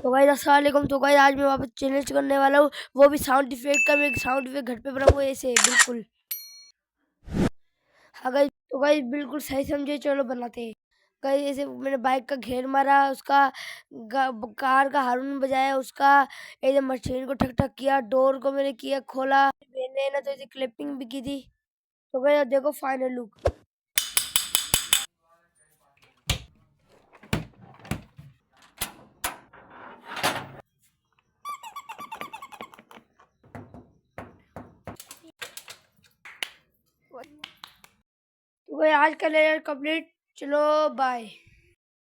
तो गाइस अस्सलाम वालेकुम। तो गाइस आज मैं वापस चैलेंज करने वाला हूँ, वो भी साउंड इफेक्ट का। मैं एक साउंड इफेक्ट घर पे बनाऊंगा ऐसे बिल्कुल। हाँ गाइस, तो गाइस बिल्कुल सही समझे, चलो बनाते हैं। गाइस ऐसे मैंने बाइक का घेर मारा, उसका कार का हार्न बजाया, उसका ऐसे मशीन को ठक ठक किया, डोर को मैंने किया खोला, मैंने ना तो ऐसे क्लिपिंग भी की थी। तो गाइस देखो फाइनल लुक। तो गाइस आज का लेयर कंप्लीट, चलो बाय।